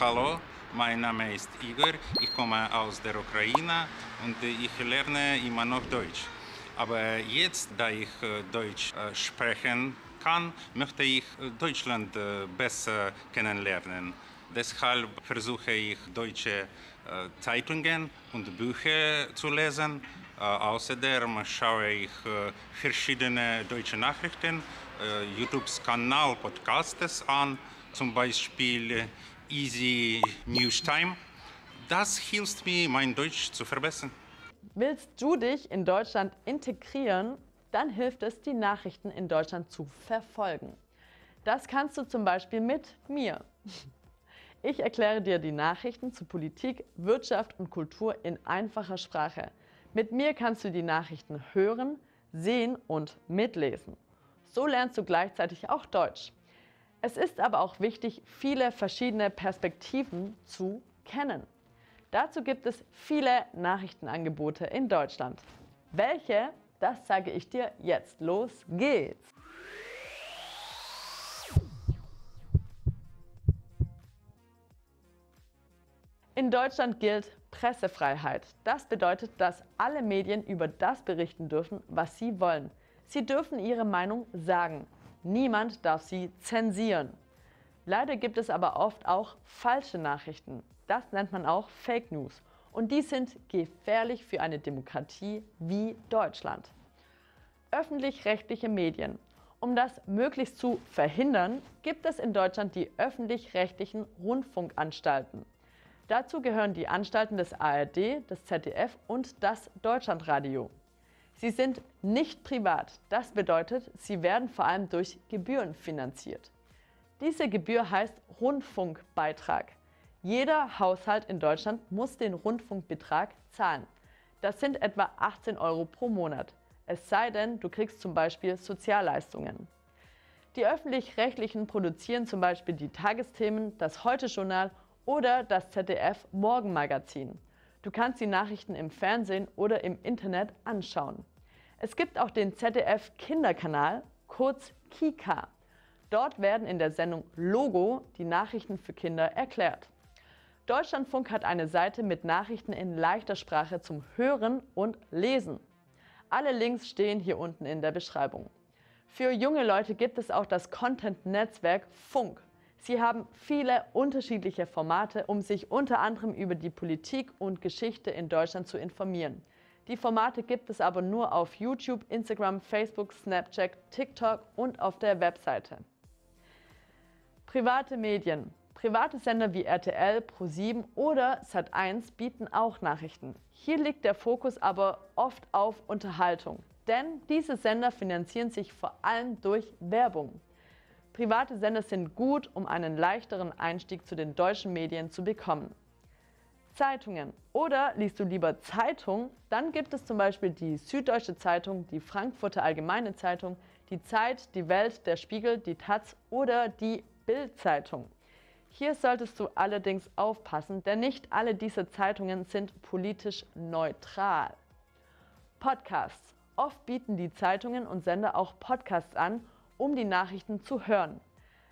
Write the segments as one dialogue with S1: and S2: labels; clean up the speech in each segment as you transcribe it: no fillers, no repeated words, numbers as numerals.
S1: Hallo, mein Name ist Igor, ich komme aus der Ukraine und ich lerne immer noch Deutsch. Aber jetzt, da ich Deutsch sprechen kann, möchte ich Deutschland besser kennenlernen. Deshalb versuche ich deutsche Zeitungen und Bücher zu lesen. Außerdem schaue ich verschiedene deutsche Nachrichten, YouTube-Kanal, Podcasts an, zum Beispiel Easy News Time. Das hilft mir, mein Deutsch zu verbessern.
S2: Willst du dich in Deutschland integrieren, dann hilft es, die Nachrichten in Deutschland zu verfolgen. Das kannst du zum Beispiel mit mir. Ich erkläre dir die Nachrichten zu Politik, Wirtschaft und Kultur in einfacher Sprache. Mit mir kannst du die Nachrichten hören, sehen und mitlesen. So lernst du gleichzeitig auch Deutsch. Es ist aber auch wichtig, viele verschiedene Perspektiven zu kennen. Dazu gibt es viele Nachrichtenangebote in Deutschland. Welche? Das sage ich dir jetzt. Los geht's! In Deutschland gilt Pressefreiheit. Das bedeutet, dass alle Medien über das berichten dürfen, was sie wollen. Sie dürfen ihre Meinung sagen. Niemand darf sie zensieren. Leider gibt es aber oft auch falsche Nachrichten. Das nennt man auch Fake News. Und die sind gefährlich für eine Demokratie wie Deutschland. Öffentlich-rechtliche Medien. Um das möglichst zu verhindern, gibt es in Deutschland die öffentlich-rechtlichen Rundfunkanstalten. Dazu gehören die Anstalten des ARD, des ZDF und das Deutschlandradio. Sie sind nicht privat. Das bedeutet, sie werden vor allem durch Gebühren finanziert. Diese Gebühr heißt Rundfunkbeitrag. Jeder Haushalt in Deutschland muss den Rundfunkbetrag zahlen. Das sind etwa 18 € pro Monat. Es sei denn, du kriegst zum Beispiel Sozialleistungen. Die Öffentlich-Rechtlichen produzieren zum Beispiel die Tagesthemen, das Heute-Journal oder das ZDF Morgenmagazin. Du kannst die Nachrichten im Fernsehen oder im Internet anschauen. Es gibt auch den ZDF Kinderkanal, kurz KiKa. Dort werden in der Sendung Logo die Nachrichten für Kinder erklärt. Deutschlandfunk hat eine Seite mit Nachrichten in leichter Sprache zum Hören und Lesen. Alle Links stehen hier unten in der Beschreibung. Für junge Leute gibt es auch das Content-Netzwerk Funk. Sie haben viele unterschiedliche Formate, um sich unter anderem über die Politik und Geschichte in Deutschland zu informieren. Die Formate gibt es aber nur auf YouTube, Instagram, Facebook, Snapchat, TikTok und auf der Webseite. Private Medien. Private Sender wie RTL, ProSieben oder Sat.1 bieten auch Nachrichten. Hier liegt der Fokus aber oft auf Unterhaltung, denn diese Sender finanzieren sich vor allem durch Werbung. Private Sender sind gut, um einen leichteren Einstieg zu den deutschen Medien zu bekommen. Zeitungen. Oder liest du lieber Zeitung? Dann gibt es zum Beispiel die Süddeutsche Zeitung, die Frankfurter Allgemeine Zeitung, die Zeit, die Welt, der Spiegel, die taz oder die Bild-Zeitung. Hier solltest du allerdings aufpassen, denn nicht alle diese Zeitungen sind politisch neutral. Podcasts. Oft bieten die Zeitungen und Sender auch Podcasts an, um die Nachrichten zu hören.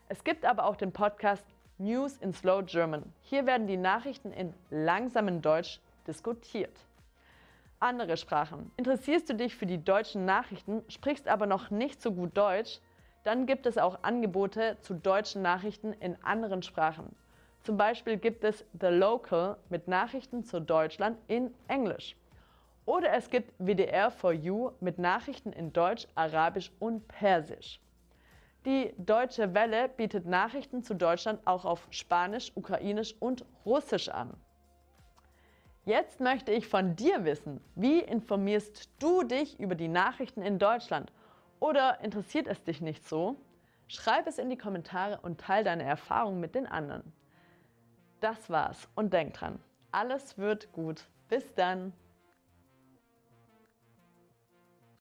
S2: Es gibt aber auch den Podcast News in Slow German. Hier werden die Nachrichten in langsamem Deutsch diskutiert. Andere Sprachen. Interessierst du dich für die deutschen Nachrichten, sprichst aber noch nicht so gut Deutsch? Dann gibt es auch Angebote zu deutschen Nachrichten in anderen Sprachen. Zum Beispiel gibt es The Local mit Nachrichten zu Deutschland in Englisch. Oder es gibt WDR for You mit Nachrichten in Deutsch, Arabisch und Persisch. Die Deutsche Welle bietet Nachrichten zu Deutschland auch auf Spanisch, Ukrainisch und Russisch an. Jetzt möchte ich von dir wissen, wie informierst du dich über die Nachrichten in Deutschland? Oder interessiert es dich nicht so? Schreib es in die Kommentare und teile deine Erfahrungen mit den anderen. Das war's und denk dran, alles wird gut. Bis dann!